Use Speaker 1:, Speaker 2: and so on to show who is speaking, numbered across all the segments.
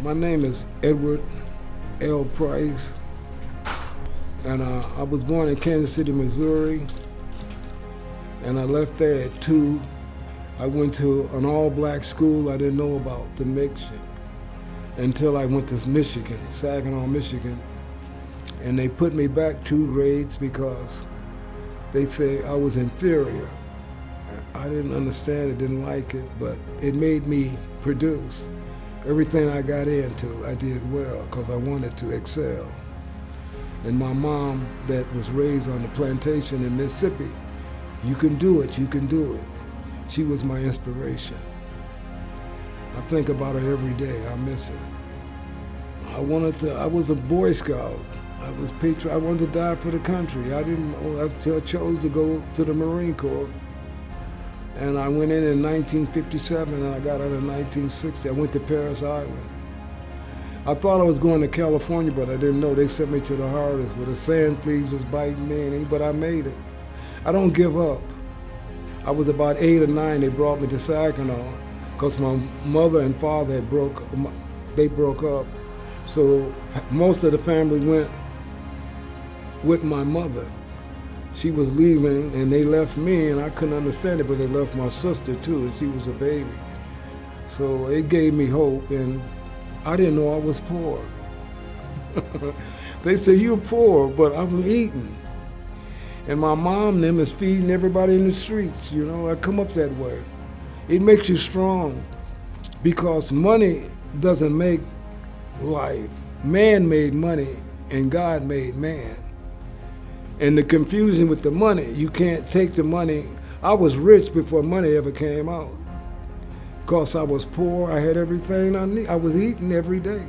Speaker 1: My name is Edward L. Price, and I was born in Kansas City, Missouri, and I left there at 2. I went to an all-black school. I didn't know about the mixture until I went to Michigan, Saginaw, Michigan, and they put me back 2 grades because they say I was inferior. I didn't understand it, didn't like it, but it made me produce. Everything I got into, I did well because I wanted to excel. And my mom, that was raised on the plantation in Mississippi, you can do it, you can do it. She was my inspiration. I think about her every day, I miss her. I was a Boy Scout. I wanted to die for the country. I chose to go to the Marine Corps. And I went in 1957 and I got out in 1960. I went to Parris Island. I thought I was going to California, but I didn't know. They sent me to the hardest where the sand fleas was biting me, but I made it. I don't give up. I was about 8 or 9, they brought me to Saginaw because my mother and father broke up. So most of the family went with my mother. She was leaving and they left me, and I couldn't understand it, but they left my sister too, and she was a baby. So it gave me hope, and I didn't know I was poor. They say, you're poor, but I'm eating. And my mom and them is feeding everybody in the streets, I come up that way. It makes you strong because money doesn't make life. Man made money and God made man. And the confusion with the money, you can't take the money. I was rich before money ever came out. Because I was poor, I had everything I need. I was eating every day.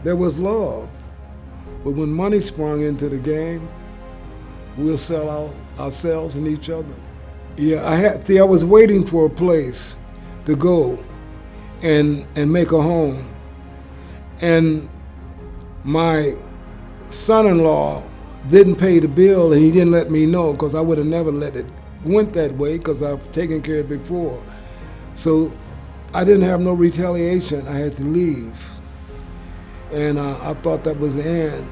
Speaker 1: There was love. But when money sprung into the game, we'll sell out ourselves and each other. Yeah, I was waiting for a place to go and make a home. And my son-in-law didn't pay the bill, and he didn't let me know because I would have never let it went that way because I've taken care of it before. So I didn't have no retaliation. I had to leave. And I thought that was the end.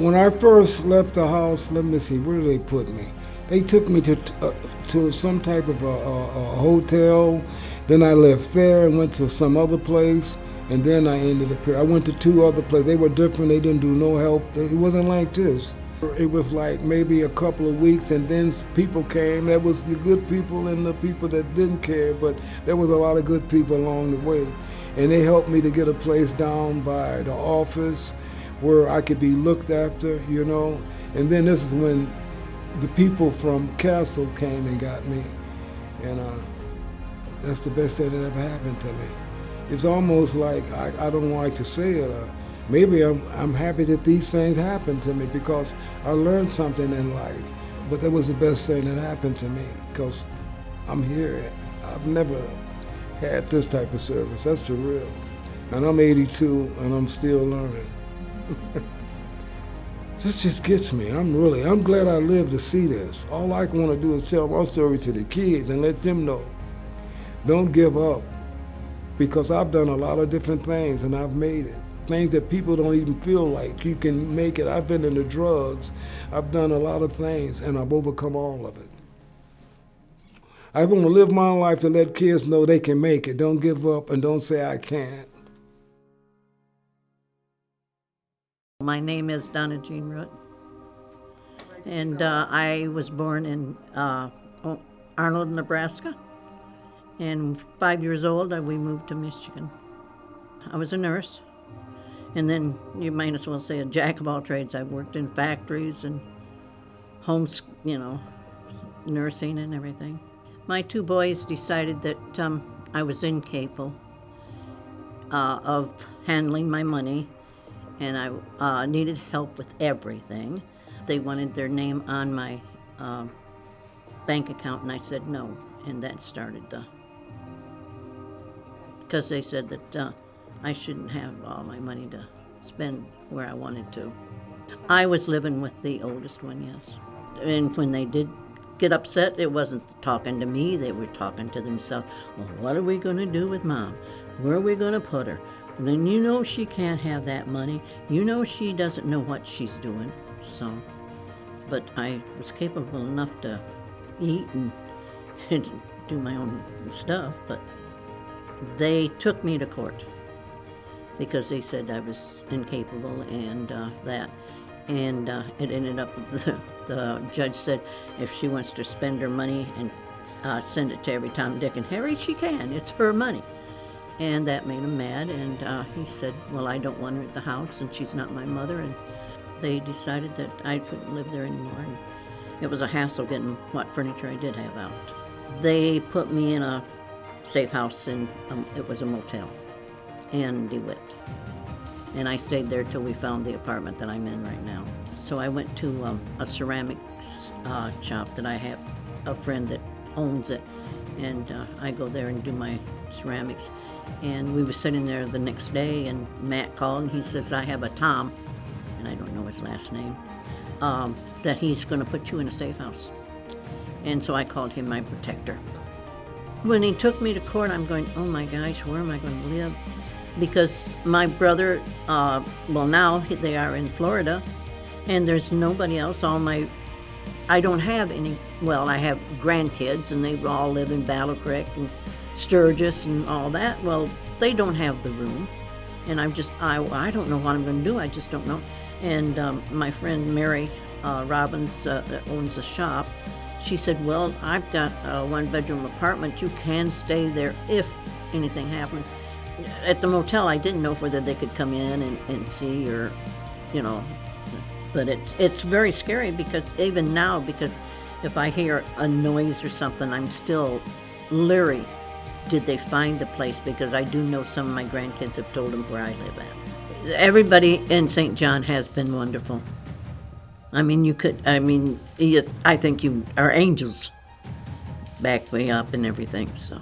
Speaker 1: When I first left the house, let me see, where did they put me? They took me to some type of a hotel. Then I left there and went to some other place. And then I ended up here. I went to 2 other places. They were different. They didn't do no help. It wasn't like this. It was like maybe a couple of weeks, and then people came. There was the good people and the people that didn't care, but there was a lot of good people along the way. And they helped me to get a place down by the office where I could be looked after, And then this is when the people from Castle came and got me. And that's the best thing that ever happened to me. It's almost like, I don't like to say it, maybe I'm happy that these things happened to me because I learned something in life. But that was the best thing that happened to me because I'm here. I've never had this type of service, that's for real. And I'm 82 and I'm still learning. This just gets me. I'm glad I lived to see this. All I want to do is tell my story to the kids and let them know. Don't give up. Because I've done a lot of different things and I've made it. Things that people don't even feel like you can make it. I've been into drugs. I've done a lot of things and I've overcome all of it. I want to live my life to let kids know they can make it. Don't give up and don't say I can't.
Speaker 2: My name is Donna Jean Root, and I was born in Arnold, Nebraska. And 5 years old, we moved to Michigan. I was a nurse, and then you might as well say a jack of all trades. I worked in factories and homes, nursing and everything. My 2 boys decided that I was incapable of handling my money, and I needed help with everything. They wanted their name on my bank account, and I said no, and that started because they said that I shouldn't have all my money to spend where I wanted to. I was living with the oldest one, yes. And when they did get upset, it wasn't talking to me, they were talking to themselves. Well, what are we going to do with Mom? Where are we going to put her? And then you know she can't have that money. You know she doesn't know what she's doing. So, but I was capable enough to eat and do my own stuff, but they took me to court because they said I was incapable and that. And it ended up, the judge said if she wants to spend her money and send it to every Tom, Dick, and Harry, she can. It's her money. And that made him mad, and he said, well, I don't want her at the house, and she's not my mother, and they decided that I couldn't live there anymore, and it was a hassle getting what furniture I did have out. They put me in a safe house, and it was a motel in DeWitt, and I stayed there till we found the apartment that I'm in right now. So I went to a ceramics shop that I have a friend that owns it, and I go there and do my ceramics. And we were sitting there the next day, and Matt called, and he says, I have a Tom, and I don't know his last name, that he's going to put you in a safe house. And so I called him my protector. When he took me to court, I'm going, oh my gosh, where am I going to live? Because my brother, well, now they are in Florida, and there's nobody else. I don't have any, well, I have grandkids, and they all live in Battle Creek and Sturgis and all that. Well, they don't have the room, and I don't know what I'm going to do. I just don't know. And my friend Mary Robbins that owns a shop, she said, well, I've got a one-bedroom apartment. You can stay there if anything happens. At the motel, I didn't know whether they could come in and see or, you know, but it's very scary because even now, because if I hear a noise or something, I'm still leery. Did they find the place? Because I do know some of my grandkids have told them where I live at. Everybody in St. John has been wonderful. I think you are angels. Back way up and everything, so.